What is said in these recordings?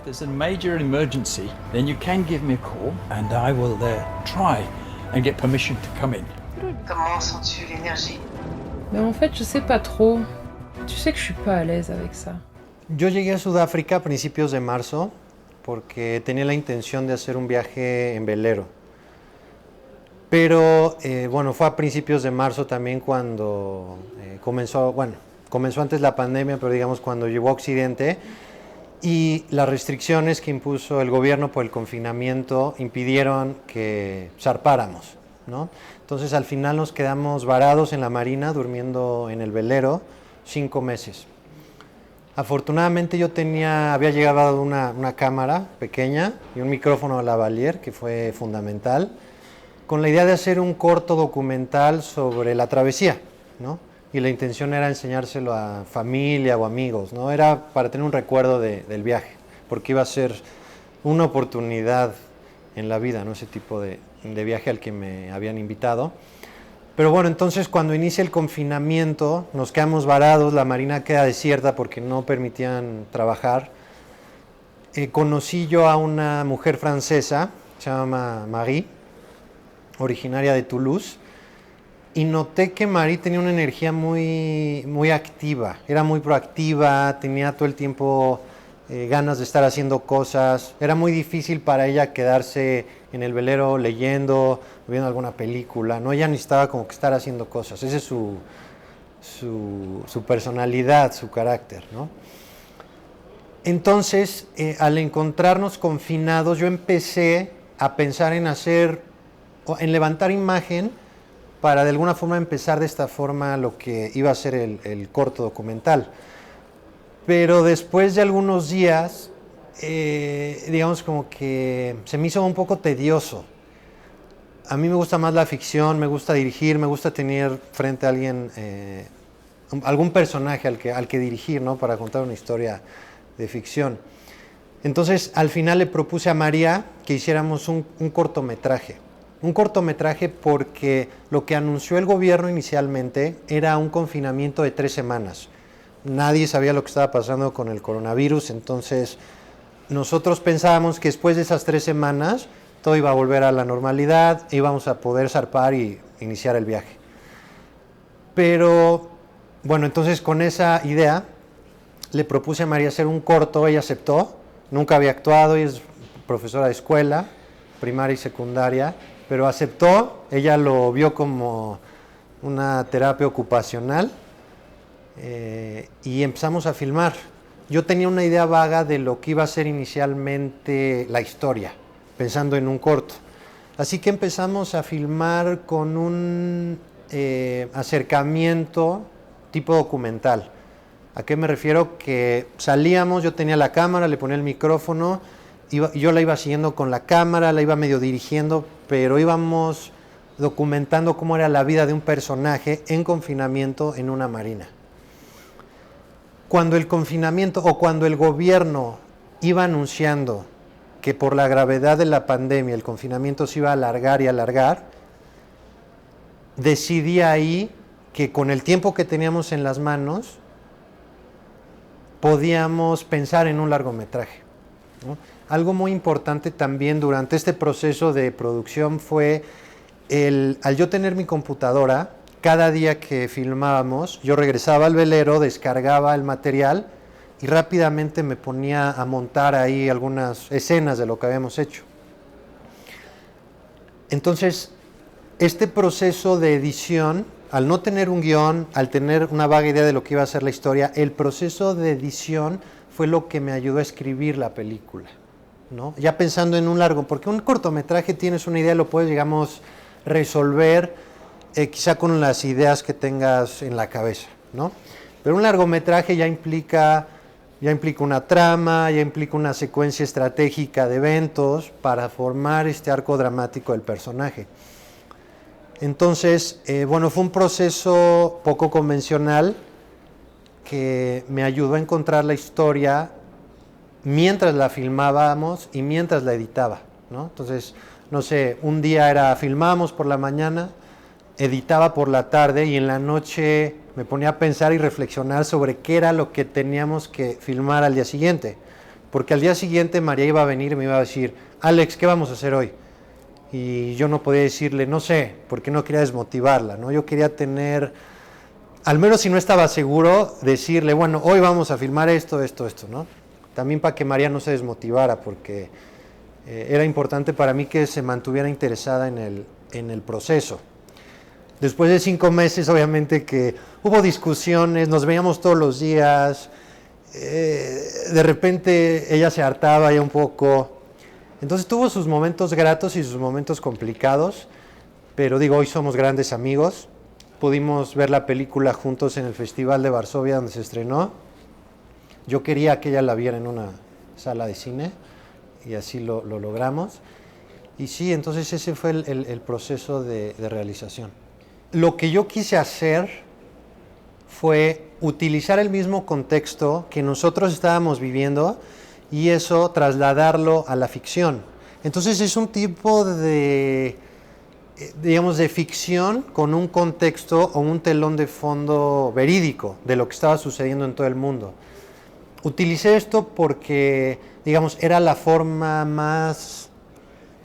If there's a major emergency, then you can give me a call and I will try and get permission to come in. Comment sens-tu l'énergie? Mais en fait, je sais pas trop. Tu sais que je suis pas à l'aise avec ça. Yo llegué a Sudáfrica a principios de marzo porque tenía la intención de hacer un viaje en velero. Pero bueno, fue a principios de marzo también cuando comenzó antes la pandemia, pero digamos cuando llegó a Occidente y las restricciones que impuso el gobierno por el confinamiento impidieron que zarpáramos, ¿no? Entonces al final nos quedamos varados en la marina durmiendo en el velero 5 meses. Afortunadamente yo había llegado una cámara pequeña y un micrófono a lavalier, que fue fundamental, con la idea de hacer un corto documental sobre la travesía, ¿no? Y la intención era enseñárselo a familia o amigos, ¿no? Era para tener un recuerdo del viaje, porque iba a ser una oportunidad en la vida, ¿no? Ese tipo de viaje al que me habían invitado. Pero bueno, entonces cuando inicia el confinamiento, nos quedamos varados, la marina queda desierta porque no permitían trabajar. Conocí yo a una mujer francesa, se llama Marie, originaria de Toulouse, y noté que Marie tenía una energía muy, muy activa, era muy proactiva, tenía todo el tiempo ganas de estar haciendo cosas. Era muy difícil para ella quedarse en el velero leyendo, viendo alguna película, ¿no? Ella necesitaba como que estar haciendo cosas. Esa es su personalidad, su carácter, ¿no? Entonces, al encontrarnos confinados, yo empecé a pensar en levantar imagen para de alguna forma empezar de esta forma lo que iba a ser el corto documental. Pero después de algunos días, digamos como que se me hizo un poco tedioso. A mí me gusta más la ficción, me gusta dirigir, me gusta tener frente a alguien, algún personaje al que dirigir, ¿no? Para contar una historia de ficción. Entonces, al final le propuse a María que hiciéramos un cortometraje. Un cortometraje porque lo que anunció el gobierno inicialmente era un confinamiento de 3 semanas. Nadie sabía lo que estaba pasando con el coronavirus, entonces nosotros pensábamos que después de esas 3 semanas todo iba a volver a la normalidad, íbamos a poder zarpar y iniciar el viaje. Pero, bueno, entonces con esa idea le propuse a María hacer un corto, ella aceptó, nunca había actuado, ella es profesora de escuela, primaria y secundaria, pero aceptó, ella lo vio como una terapia ocupacional. Y empezamos a filmar. Yo tenía una idea vaga de lo que iba a ser inicialmente la historia, pensando en un corto. Así que empezamos a filmar con un acercamiento tipo documental. ¿A qué me refiero? Que salíamos, yo tenía la cámara, le ponía el micrófono, yo la iba siguiendo con la cámara, la iba medio dirigiendo, pero íbamos documentando cómo era la vida de un personaje en confinamiento en una marina. Cuando el confinamiento o cuando el gobierno iba anunciando que por la gravedad de la pandemia el confinamiento se iba a alargar y alargar, decidí ahí que con el tiempo que teníamos en las manos podíamos pensar en un largometraje, ¿no? Algo muy importante también durante este proceso de producción fue al yo tener mi computadora. Cada día que filmábamos, yo regresaba al velero, descargaba el material y rápidamente me ponía a montar ahí algunas escenas de lo que habíamos hecho. Entonces, este proceso de edición, al no tener un guión, al tener una vaga idea de lo que iba a ser la historia, el proceso de edición fue lo que me ayudó a escribir la película, ¿no? Ya pensando en un largo, porque un cortometraje tienes una idea, lo puedes, digamos, resolver quizá con las ideas que tengas en la cabeza, ¿no? Pero un largometraje ya implica una trama, ya implica una secuencia estratégica de eventos para formar este arco dramático del personaje. Entonces, bueno, fue un proceso poco convencional que me ayudó a encontrar la historia mientras la filmábamos y mientras la editaba, ¿no? Entonces, no sé, un día filmábamos por la mañana, editaba por la tarde y en la noche me ponía a pensar y reflexionar sobre qué era lo que teníamos que filmar al día siguiente. porque al día siguiente María iba a venir y me iba a decir, Alex, ¿qué vamos a hacer hoy? Y yo no podía decirle, no sé, porque no quería desmotivarla, ¿no? Yo quería tener, al menos si no estaba seguro, decirle, bueno, hoy vamos a filmar esto, ¿no? También para que María no se desmotivara, porque era importante para mí que se mantuviera interesada en el proceso. Después de 5 meses, obviamente que hubo discusiones, nos veíamos todos los días, de repente ella se hartaba ya un poco. Entonces tuvo sus momentos gratos y sus momentos complicados, pero digo, hoy somos grandes amigos. Pudimos ver la película juntos en el Festival de Varsovia donde se estrenó. Yo quería que ella la viera en una sala de cine y así lo logramos. Y sí, entonces ese fue el proceso de realización. Lo que yo quise hacer fue utilizar el mismo contexto que nosotros estábamos viviendo y eso trasladarlo a la ficción. Entonces es un tipo de, digamos, de ficción con un contexto o un telón de fondo verídico de lo que estaba sucediendo en todo el mundo. Utilicé esto porque, digamos, era la forma más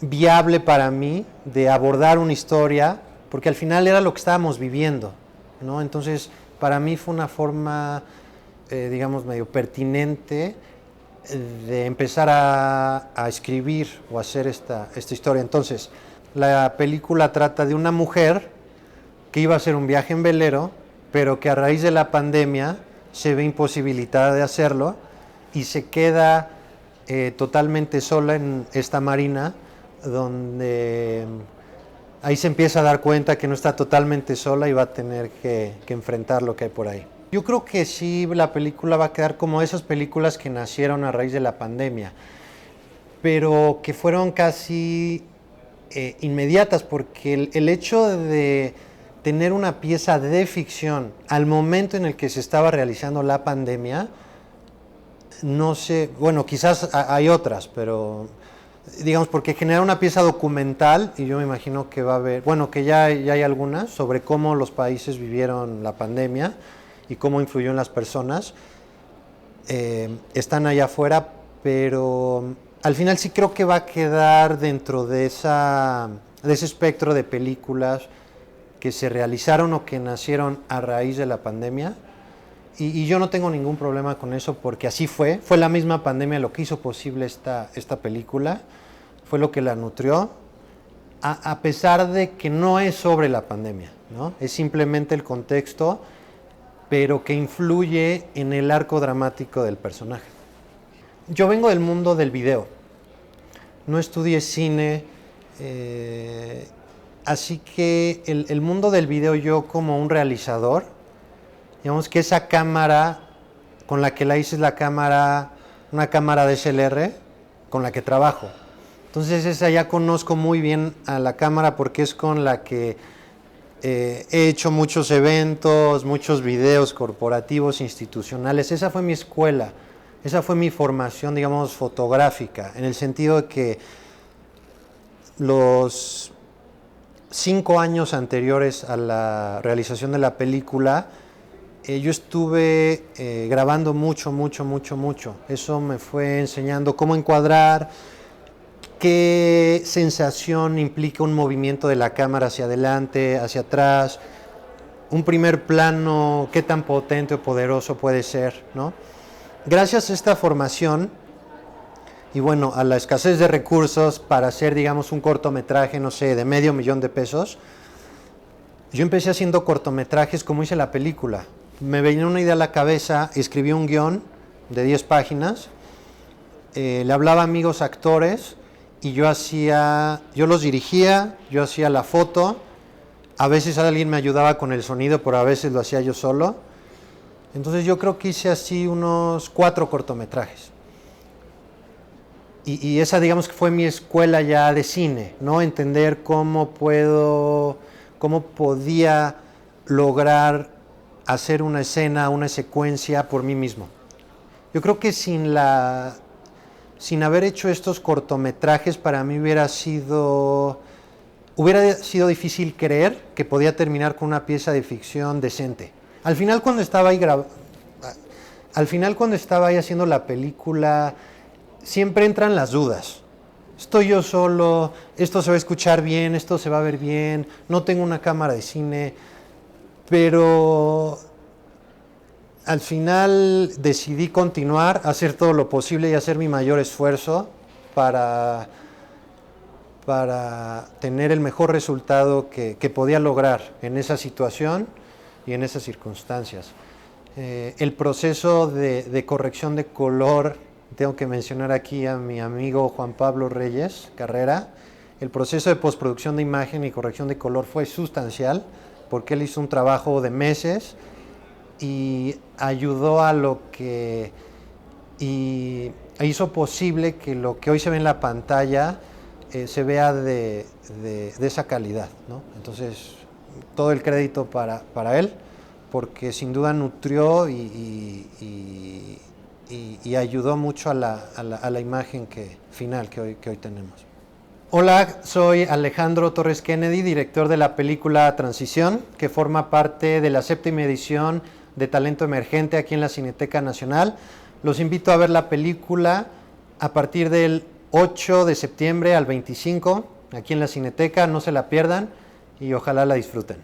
viable para mí de abordar una historia, porque al final era lo que estábamos viviendo, ¿no? Entonces, para mí fue una forma, digamos, medio pertinente de empezar a escribir o hacer esta historia. Entonces, la película trata de una mujer que iba a hacer un viaje en velero, pero que a raíz de la pandemia se ve imposibilitada de hacerlo y se queda totalmente sola en esta marina, donde ahí se empieza a dar cuenta que no está totalmente sola y va a tener que enfrentar lo que hay por ahí. Yo creo que sí, la película va a quedar como esas películas que nacieron a raíz de la pandemia, pero que fueron casi inmediatas, porque el hecho de tener una pieza de ficción al momento en el que se estaba realizando la pandemia, no sé, bueno, quizás hay otras, pero digamos, porque generar una pieza documental, y yo me imagino que va a haber, bueno, que ya hay algunas, sobre cómo los países vivieron la pandemia y cómo influyó en las personas, están allá afuera, pero al final sí creo que va a quedar dentro de ese espectro de películas que se realizaron o que nacieron a raíz de la pandemia. Y yo no tengo ningún problema con eso, porque así fue la misma pandemia lo que hizo posible esta película, fue lo que la nutrió, a pesar de que no es sobre la pandemia, ¿no? Es simplemente el contexto, pero que influye en el arco dramático del personaje. Yo vengo del mundo del video, no estudié cine, así que el mundo del video, yo como un realizador, digamos que esa cámara con la que la hice es una cámara DSLR con la que trabajo. Entonces esa ya conozco muy bien a la cámara, porque es con la que he hecho muchos eventos, muchos videos corporativos, institucionales. Esa fue mi escuela, esa fue mi formación, digamos, fotográfica, en el sentido de que los 5 años anteriores a la realización de la película, yo estuve grabando mucho. Eso me fue enseñando cómo encuadrar, qué sensación implica un movimiento de la cámara hacia adelante, hacia atrás, un primer plano, qué tan potente o poderoso puede ser, ¿no? Gracias a esta formación y bueno, a la escasez de recursos para hacer, digamos, un cortometraje, no sé, de $500,000 pesos, yo empecé haciendo cortometrajes como hice la película. Me venía una idea a la cabeza, escribí un guión de 10 páginas, le hablaba a amigos actores y yo los dirigía, yo hacía la foto, a veces alguien me ayudaba con el sonido, pero a veces lo hacía yo solo. Entonces yo creo que hice así unos 4 cortometrajes. Y esa, digamos, que fue mi escuela ya de cine, ¿no? Entender cómo podía lograr hacer una escena, una secuencia por mí mismo. Yo creo que sin haber hecho estos cortometrajes, para mí hubiera sido difícil creer que podía terminar con una pieza de ficción decente. Al final, cuando estaba ahí haciendo la película, siempre entran las dudas. Estoy yo solo, esto se va a escuchar bien, esto se va a ver bien, no tengo una cámara de cine, pero al final decidí continuar, hacer todo lo posible y hacer mi mayor esfuerzo para tener el mejor resultado que podía lograr en esa situación y en esas circunstancias. El proceso de corrección de color, tengo que mencionar aquí a mi amigo Juan Pablo Reyes Carrera. El proceso de postproducción de imagen y corrección de color fue sustancial porque él hizo un trabajo de meses y ayudó a lo que hizo posible que lo que hoy se ve en la pantalla se vea de esa calidad, ¿no? Entonces, todo el crédito para él, porque sin duda nutrió y ayudó mucho a la imagen final que hoy tenemos. Hola, soy Alejandro Torres Kennedy, director de la película Transición, que forma parte de la 7ª edición de Talento Emergente aquí en la Cineteca Nacional. Los invito a ver la película a partir del 8 de septiembre al 25, aquí en la Cineteca, no se la pierdan y ojalá la disfruten.